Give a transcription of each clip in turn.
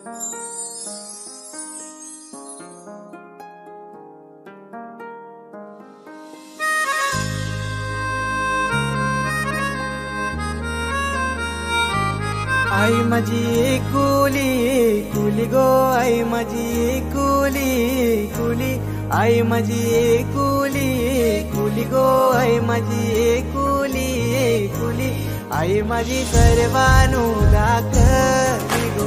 आई माझी एकुली कुली गो, आई माझी एकुली कुली, आई माझी एकुली कुली गो, आई माझी एकुली कुली, आई माझी सर्वानु दाखली गो,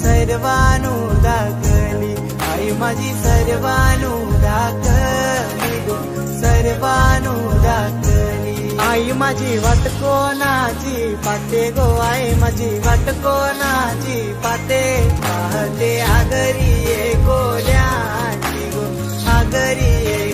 सर्वानु दाखली, आई माझी सर्वानु दाखली गो, सर्वानु दाखली। आई माझी वाट कोणाची पाते गो, आई माझी वाट कोणाची पाते, पाहते आगरी ये गोल्याची गो, आगरी ये